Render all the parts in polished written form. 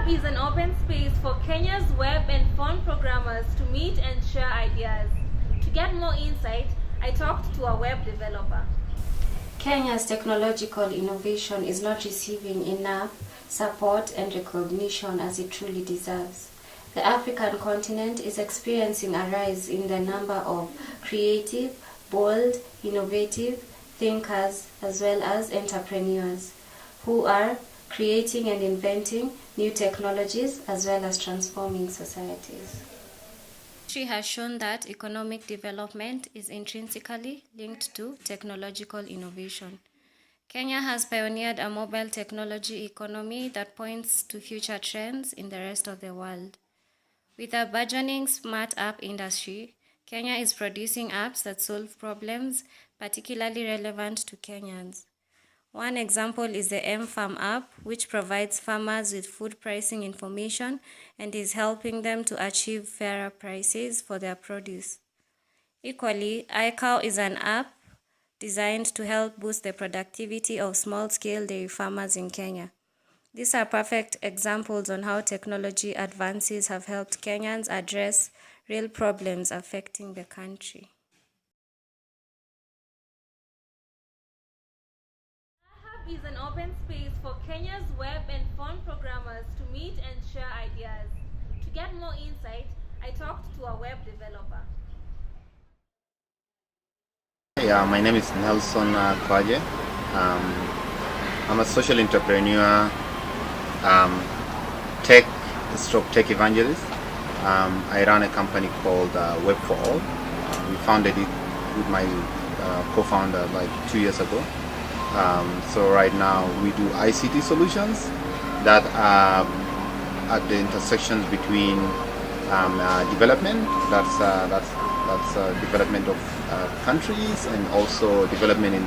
Hub is an open space for Kenya's web and phone programmers to meet and share ideas. To get more insight, I talked to a web developer. Kenya's technological innovation is not receiving enough support and recognition as it truly deserves. The African continent is experiencing a rise in the number of creative, bold, innovative thinkers as well as entrepreneurs who are creating and inventing new technologies as well as transforming societies. History has shown that economic development is intrinsically linked to technological innovation. Kenya has pioneered a mobile technology economy that points to future trends in the rest of the world. With a burgeoning smart app industry, Kenya is producing apps that solve problems particularly relevant to Kenyans. One example is the M-Farm app, which provides farmers with food pricing information and is helping them to achieve fairer prices for their produce. Equally, iCow is an app designed to help boost the productivity of small-scale dairy farmers in Kenya. These are perfect examples on how technology advances have helped Kenyans address real problems affecting the country. Hub is an open space for Kenya's web and phone programmers to meet and share ideas. To get more insight, I talked to a web developer. Yeah, my name is Nelson Kwaje. I'm a social entrepreneur, tech evangelist. I run a company called Web for All. We founded it with my co-founder like 2 years ago. So right now we do ICT solutions that are at the intersections between development, that's development of countries, and also development in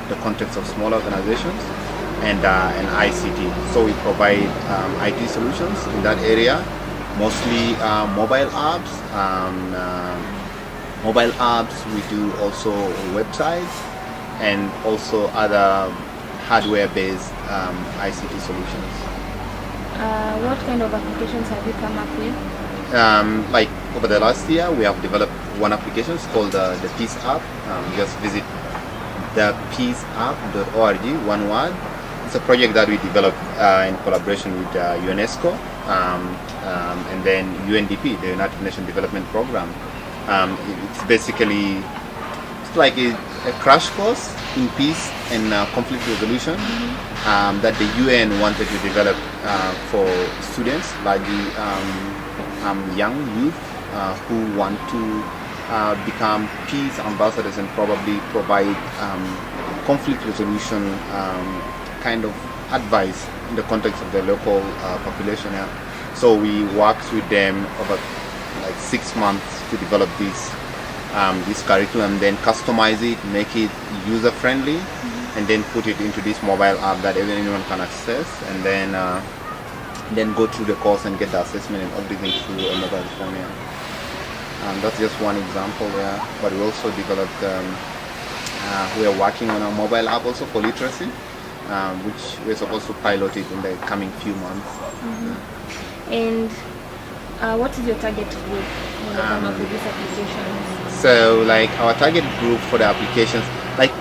the context of small organizations, and ICT. So we provide IT solutions in that area, mostly mobile apps. We do also websites and also other hardware-based ICT solutions. What kind of applications have you come up with? Like over the last year, we have developed one application. It's called the Peace App. Just visit thepeaceapp.org, one word. It's a project that we developed in collaboration with UNESCO and then UNDP, the United Nations Development Program. It's basically like a crash course in peace and conflict resolution that the UN wanted to develop for students, largely young youth who want to become peace ambassadors and probably provide conflict resolution kind of advice in the context of the local population. Yeah. So we worked with them over like 6 months to develop this curriculum, then customize it, make it user friendly, and then put it into this mobile app that anyone can access, and then go through the course and get the assessment and everything through a mobile phone. Yeah. That's just one example. Yeah. But we also developed. We are working on a mobile app also for literacy, which we're supposed to pilot it in the coming few months. And what is your target group when you come up with these applications? So like our target group for the applications, like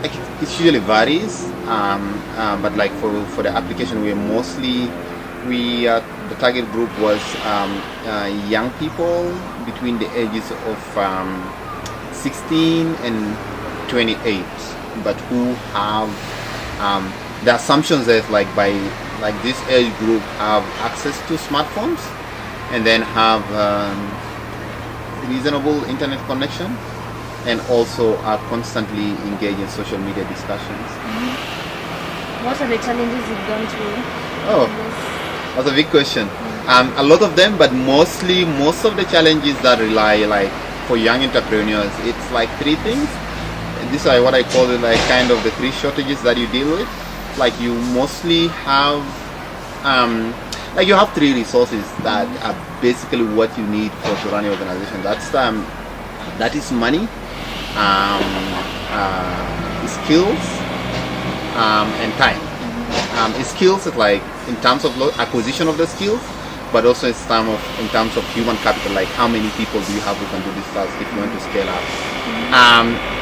it usually varies, but like for the application the target group was young people between the ages of 16 and 28, but who have the assumptions is like this age group have access to smartphones and then have reasonable internet connection and also are constantly engaged in social media discussions. What are the challenges you've gone through? Oh, that's a big question. A lot of them, but most of the challenges that rely like for young entrepreneurs, it's like 3 things. These are what I call it like kind of the 3 shortages that you deal with. Like you mostly have like you have 3 resources that are basically what you need to run your organization. That is money, skills, and time. Skills is like in terms of acquisition of the skills, but also in terms of human capital, like how many people do you have who can do this task if you want to scale up.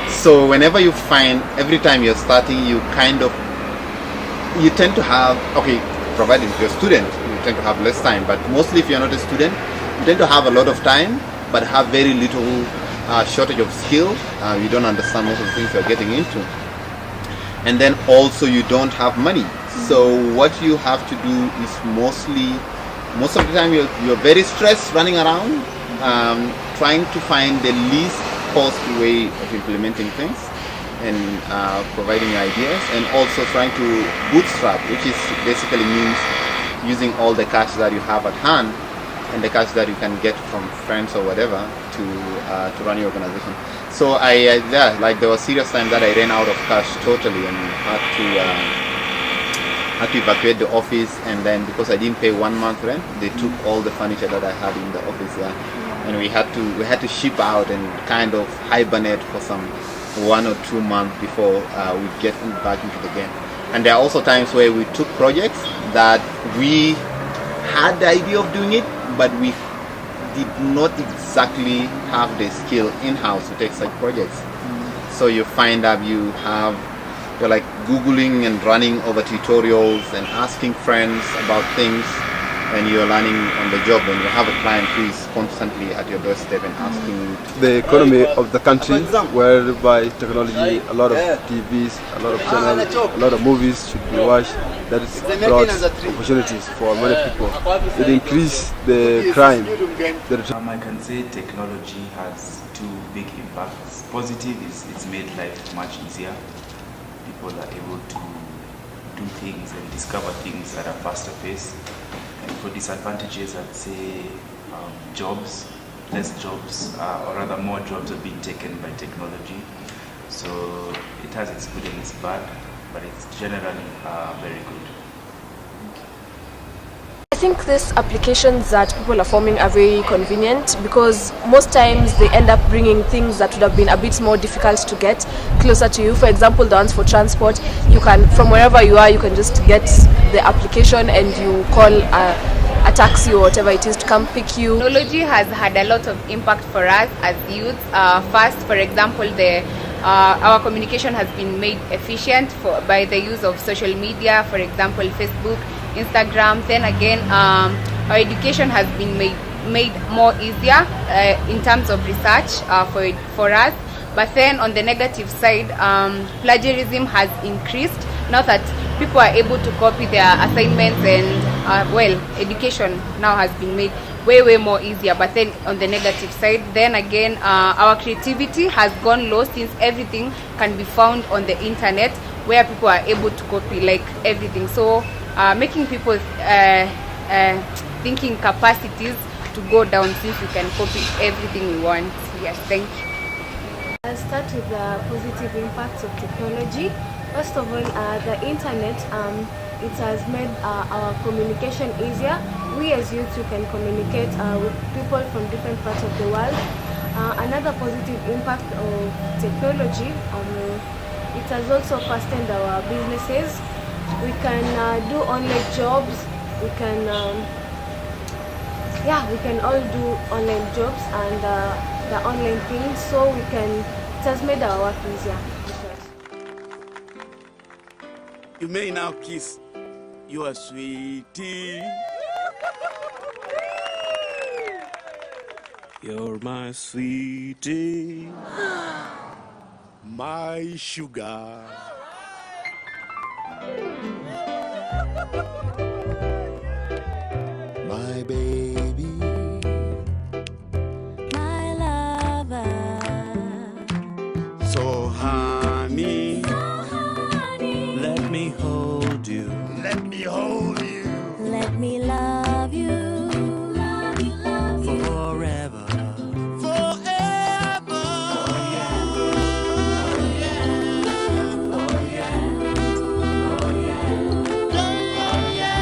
So whenever you find, every time you're starting, you tend to have, okay, provided if you're a student, you tend to have less time, but mostly if you're not a student, you tend to have a lot of time, but have very little shortage of skill. You don't understand most of the things you're getting into. And then also you don't have money. So what you have to do is most of the time you're very stressed running around, trying to find the least costly way of implementing things and providing ideas, and also trying to bootstrap, which is basically means using all the cash that you have at hand and the cash that you can get from friends or whatever to run your organization. So there was serious time that I ran out of cash totally and had to evacuate the office, and then because I didn't pay 1 month rent, they took all the furniture that I had in the office there, and we had to ship out and kind of hibernate for some 1 or 2 months before we get back into the game. And there are also times where we took projects that we had the idea of doing it, but we did not exactly have the skill in-house to take such projects. So you find that you're like Googling and running over tutorials and asking friends about things, and you're learning on the job when you have a client who is constantly at your doorstep and asking you. The economy of the country, whereby technology, a lot of TVs, a lot of channels, a lot of movies should be watched, that is brought opportunities for many people. It increased the crime. I can say technology has two big impacts. Positive is it's made life much easier. People are able to do things and discover things at a faster pace. And for disadvantages, I'd say jobs, less jobs, or rather more jobs are being taken by technology. So it has its good and its bad, but it's generally very good. I think these applications that people are forming are very convenient, because most times they end up bringing things that would have been a bit more difficult to get closer to you. For example, the ones for transport, you can, from wherever you are, you can just get the application and you call a taxi or whatever it is to come pick you. Technology has had a lot of impact for us as youth. First, for example, our communication has been made efficient by the use of social media, for example, Facebook, Instagram. Then again, our education has been made more easier in terms of research for us. But then on the negative side, plagiarism has increased. Now that people are able to copy their assignments, and education now has been made way more easier. But then on the negative side, then again, our creativity has gone low, since everything can be found on the internet, where people are able to copy like everything. So making people thinking capacities to go down, since we can copy everything we want. Yes, thank you. I'll start with the positive impacts of technology. First of all, the internet, it has made our communication easier. We as youth, we can communicate with people from different parts of the world. Another positive impact of technology, it has also fastened our businesses. We can do online jobs. We can, we can all do online jobs and the online things. So it has made our work easier. You may now kiss your sweetie. You're my sweetie, my sugar. My baby, my lover. so honey, Let me hold you. Let me hold you me love you. forever. Forever. Oh yeah. Oh yeah. Oh yeah.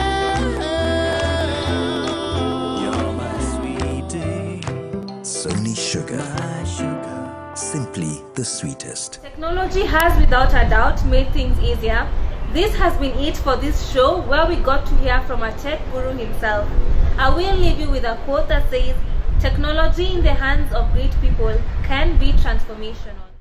You're my sweetie. Sony Sugar. My sugar. Simply the sweetest. Technology has without a doubt made things easier. This has been it for this show, where we got to hear from a tech guru himself. I will leave you with a quote that says, "Technology in the hands of great people can be transformational."